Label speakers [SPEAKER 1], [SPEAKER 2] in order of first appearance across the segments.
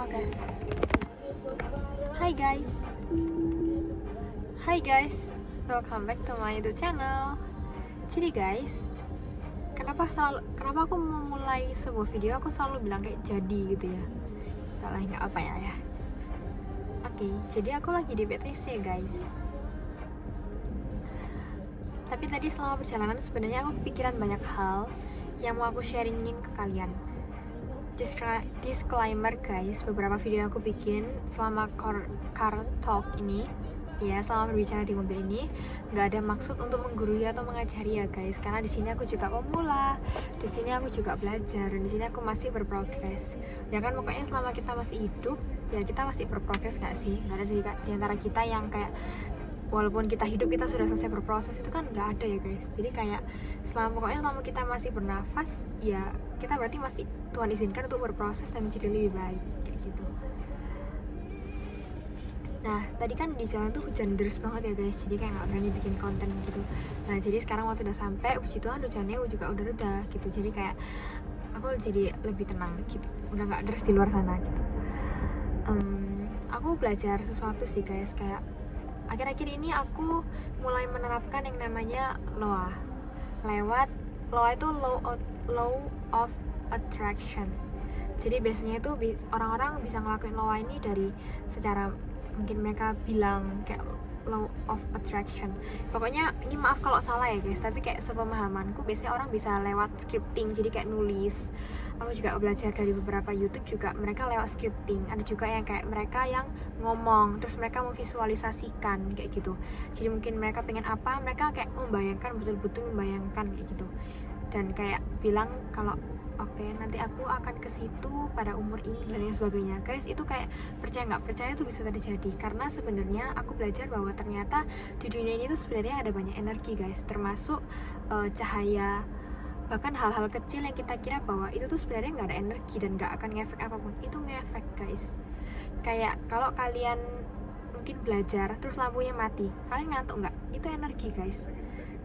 [SPEAKER 1] Oke. Hai guys. Hai guys. Welcome back to my YouTube channel. Jadi guys, kenapa aku memulai sebuah video aku selalu bilang kayak jadi gitu ya. Salah nggak apa ya. Oke, jadi aku lagi di PTC guys. Tapi tadi selama perjalanan sebenarnya aku kepikiran banyak hal yang mau aku sharingin ke kalian. Disclaimer guys, beberapa video yang aku bikin selama car talk ini, ya selama berbicara di mobil ini, nggak ada maksud untuk menggurui atau mengajari ya guys. Karena di sini aku juga pemula, di sini aku juga belajar, dan di sini aku masih berprogres. Ya kan, pokoknya selama kita masih hidup, ya kita masih berprogres nggak sih? Nggak ada di antara kita yang kayak walaupun kita hidup kita sudah selesai berproses, itu kan nggak ada ya guys. Jadi kayak pokoknya selama kita masih bernafas, ya kita berarti masih Tuhan izinkan untuk berproses dan menjadi lebih baik kayak gitu. Nah tadi kan di jalan tuh hujan deras banget ya guys, jadi kayak nggak berani bikin konten gitu. Nah jadi sekarang waktu udah sampai, puji Tuhan hujannya juga udah reda gitu. Jadi kayak aku jadi lebih tenang gitu, udah nggak deras di luar sana gitu. Aku belajar sesuatu sih guys, kayak akhir-akhir ini aku mulai menerapkan yang namanya LOA. LOA itu law of attraction. Jadi biasanya itu orang-orang bisa ngelakuin LOA ini dari secara mungkin mereka bilang kayak law of attraction. Pokoknya ini maaf kalau salah ya guys, tapi kayak sepemahamanku biasanya orang bisa lewat scripting, jadi kayak nulis. Aku juga belajar dari beberapa YouTube juga mereka lewat scripting. Ada juga yang kayak mereka yang ngomong terus mereka memvisualisasikan kayak gitu. Jadi mungkin mereka pengen apa, mereka kayak membayangkan, betul-betul membayangkan kayak gitu. Dan kayak bilang kalau oke, nanti aku akan ke situ pada umur ini dan lain sebagainya. Guys, itu kayak percaya nggak percaya itu bisa terjadi. Karena sebenarnya aku belajar bahwa ternyata di dunia ini tuh sebenarnya ada banyak energi guys, termasuk cahaya. Bahkan hal-hal kecil yang kita kira bahwa itu tuh sebenarnya nggak ada energi dan nggak akan ngefek apapun, itu ngefek guys. Kayak kalau kalian mungkin belajar terus lampunya mati, kalian ngantuk nggak? Itu energi guys.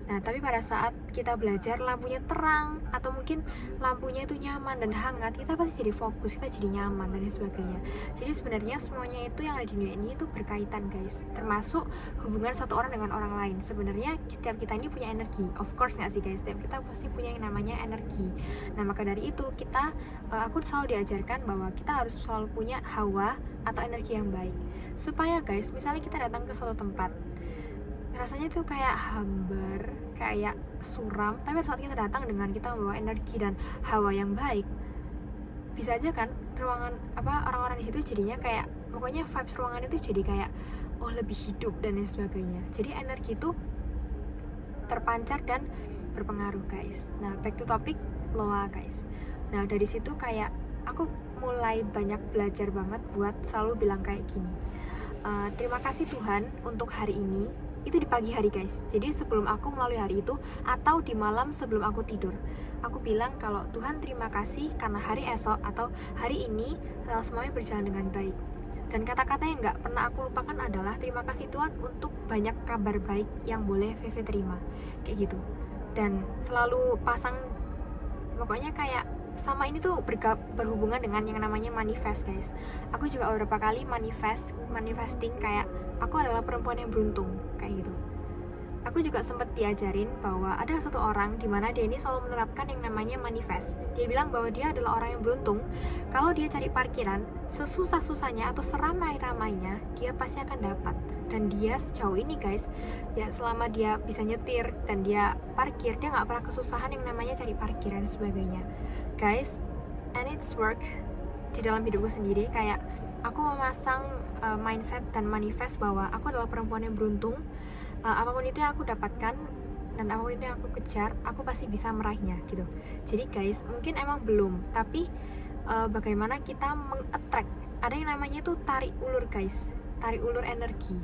[SPEAKER 1] Nah, tapi pada saat kita belajar lampunya terang atau mungkin lampunya itu nyaman dan hangat, kita pasti jadi fokus, kita jadi nyaman dan sebagainya. Jadi sebenarnya semuanya itu yang ada di dunia ini itu berkaitan guys, termasuk hubungan satu orang dengan orang lain. Sebenarnya setiap kita ini punya energi, of course nggak sih guys? Setiap kita pasti punya yang namanya energi. Nah maka dari itu aku selalu diajarkan bahwa kita harus selalu punya hawa atau energi yang baik, supaya guys, misalnya kita datang ke suatu tempat, rasanya tuh kayak hambar, kayak suram, tapi saat kita datang dengan kita membawa energi dan hawa yang baik, bisa aja kan ruangan orang-orang di situ jadinya kayak, pokoknya vibes ruangan itu jadi kayak lebih hidup dan lain sebagainya. Jadi energi itu terpancar dan berpengaruh guys. Nah back to topic LOA guys. Nah dari situ kayak aku mulai banyak belajar banget buat selalu bilang kayak gini, terima kasih Tuhan untuk hari ini. Itu di pagi hari guys, jadi sebelum aku melalui hari itu atau di malam sebelum aku tidur, aku bilang kalau Tuhan terima kasih karena hari esok atau hari ini semuanya berjalan dengan baik. Dan kata-kata yang gak pernah aku lupakan adalah terima kasih Tuhan untuk banyak kabar baik yang boleh Veve terima, kayak gitu. Dan selalu pasang, pokoknya kayak sama ini tuh berhubungan dengan yang namanya manifest guys. Aku juga beberapa kali manifesting kayak aku adalah perempuan yang beruntung kayak gitu. Aku juga sempat diajarin bahwa ada satu orang di mana dia ini selalu menerapkan yang namanya manifest. Dia bilang bahwa dia adalah orang yang beruntung kalau dia cari parkiran sesusah-susahnya atau seramai-ramainya, dia pasti akan dapat. Dan dia sejauh ini guys, ya selama dia bisa nyetir dan dia parkir, dia nggak pernah kesusahan yang namanya cari parkiran dan sebagainya guys. And it's work di dalam hidupku sendiri, kayak aku memasang mindset dan manifest bahwa aku adalah perempuan yang beruntung. Apapun itu yang aku dapatkan dan apapun itu yang aku kejar, aku pasti bisa meraihnya gitu. Jadi guys, mungkin emang belum, tapi bagaimana kita meng-attract, ada yang namanya tuh tarik ulur guys, tarik ulur energi.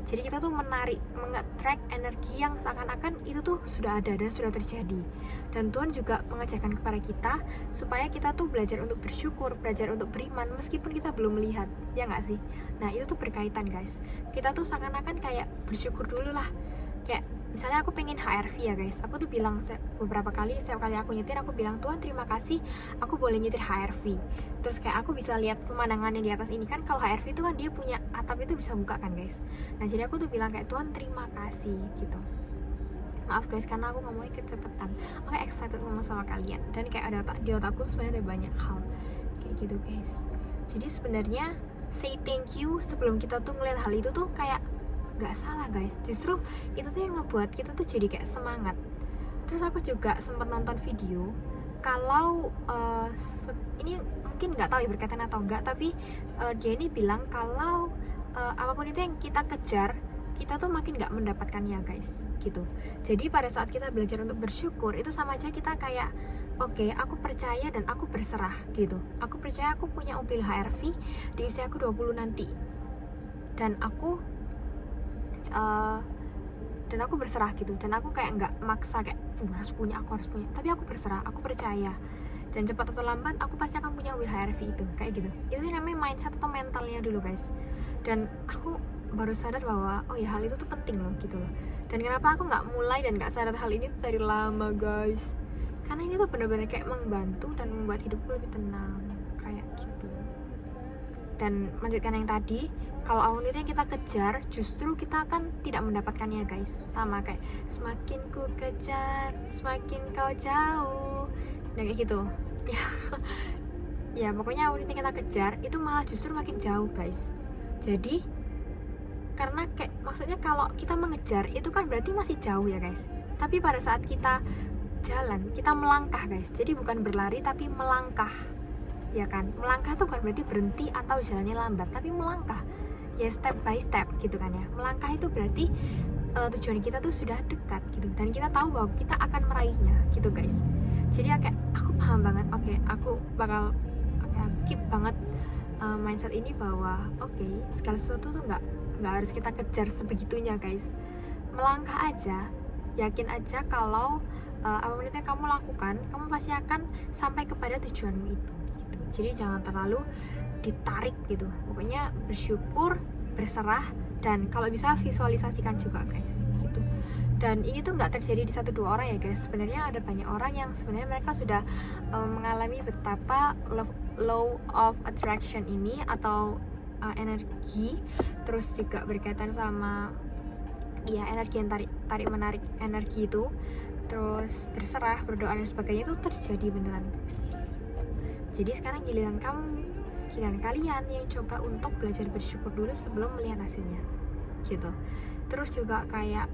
[SPEAKER 1] Jadi kita tuh meng-attract energi yang seakan-akan itu tuh sudah ada dan sudah terjadi. Dan Tuhan juga mengajarkan kepada kita supaya kita tuh belajar untuk bersyukur, belajar untuk beriman meskipun kita belum melihat, ya nggak sih? Nah itu tuh berkaitan guys. Kita tuh seakan-akan kayak bersyukur dulu lah, kayak misalnya aku pengen HRV ya guys, aku tuh bilang beberapa kali, setiap kali aku nyetir aku bilang, Tuhan terima kasih aku boleh nyetir HRV. Terus kayak aku bisa lihat pemandangannya di atas ini kan, kalau HRV itu kan dia punya atap itu bisa buka kan guys. Nah jadi aku tuh bilang kayak, Tuhan terima kasih gitu. Maaf guys karena aku ngomongnya kecepatan, aku excited ngomong sama kalian, dan kayak di otakku tuh sebenarnya ada banyak hal kayak gitu guys. Jadi sebenarnya say thank you sebelum kita tuh ngeliat hal itu tuh kayak nggak salah guys, justru itu tuh yang ngebuat kita tuh jadi kayak semangat. Terus aku juga sempat nonton video kalau ini mungkin nggak tahu ya berkaitan atau enggak, tapi dia ini bilang kalau apapun itu yang kita kejar, kita tuh makin nggak mendapatkannya guys gitu. Jadi pada saat kita belajar untuk bersyukur itu sama aja kita kayak oke, aku percaya dan aku berserah gitu. Aku percaya aku punya mobil HRV di usia aku 20 nanti, dan aku berserah gitu. Dan aku kayak nggak maksa kayak harus punya, tapi aku berserah, aku percaya, dan cepat atau lambat aku pasti akan punya mobil HRV itu, kayak gitu. Itu namanya mindset atau mentalnya dulu guys. Dan aku baru sadar bahwa oh ya hal itu tuh penting loh gitu loh. Dan kenapa aku nggak mulai dan nggak sadar hal ini dari lama guys, karena ini tuh benar-benar kayak membantu dan membuat hidupku lebih tenang kayak gitu. Dan melanjutkan yang tadi, kalau apapun itu yang kita kejar, justru kita akan tidak mendapatkannya guys. Sama kayak semakin ku kejar, semakin kau jauh, nah kayak gitu ya. Ya pokoknya apapun yang kita kejar itu malah justru makin jauh guys. Jadi karena kayak maksudnya kalau kita mengejar itu kan berarti masih jauh ya guys, tapi pada saat kita jalan, kita melangkah guys. Jadi bukan berlari tapi melangkah, ya kan. Melangkah itu bukan berarti berhenti atau jalannya lambat, tapi melangkah ya, step by step gitu kan ya. Melangkah itu berarti tujuan kita tuh sudah dekat gitu, dan kita tahu bahwa kita akan meraihnya gitu guys. Jadi ya kayak aku paham banget, aku bakal keep banget mindset ini bahwa segala sesuatu tuh nggak harus kita kejar sebegitunya guys. Melangkah aja, yakin aja kalau apapun itu yang kamu lakukan, kamu pasti akan sampai kepada tujuanmu itu gitu. Jadi jangan terlalu ditarik gitu. Pokoknya bersyukur, berserah, dan kalau bisa visualisasikan juga guys gitu. Dan ini tuh nggak terjadi di 1-2 orang ya guys. Sebenarnya ada banyak orang yang sebenarnya mereka sudah mengalami betapa law of attraction ini atau energi, terus juga berkaitan sama ya energi yang tarik menarik energi itu, terus berserah, berdoa dan sebagainya itu terjadi beneran guys. Jadi sekarang giliran kalian yang coba untuk belajar bersyukur dulu sebelum melihat hasilnya gitu. Terus juga kayak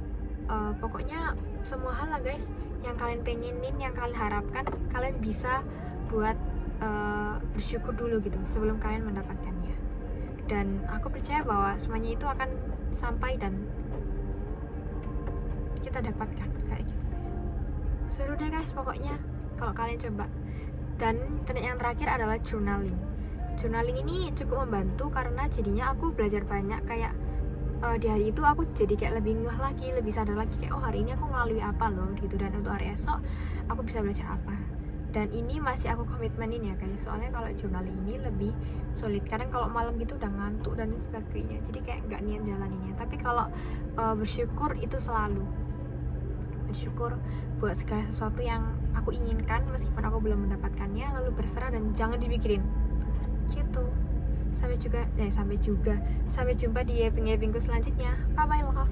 [SPEAKER 1] pokoknya semua hal lah guys yang kalian pengenin, yang kalian harapkan, kalian bisa buat bersyukur dulu gitu sebelum kalian mendapatkannya. Dan aku percaya bahwa semuanya itu akan sampai dan kita dapatkan kayak gitu guys. Seru deh guys pokoknya kalau kalian coba. Dan yang terakhir adalah journaling. Journaling ini cukup membantu karena jadinya aku belajar banyak kayak di hari itu aku jadi kayak lebih ngeh lagi, lebih sadar lagi kayak hari ini aku melalui apa loh gitu, dan untuk hari esok aku bisa belajar apa. Dan ini masih aku komitmenin ya guys, soalnya kalau journaling ini lebih sulit. Kadang kalau malam gitu udah ngantuk dan sebagainya, jadi kayak nggak niat jalaninnya. Tapi kalau bersyukur itu selalu bersyukur buat segala sesuatu yang aku inginkan meskipun aku belum mendapatkannya, lalu berserah dan jangan dipikirin gitu. Sampai jumpa di episode selanjutnya. Bye bye love.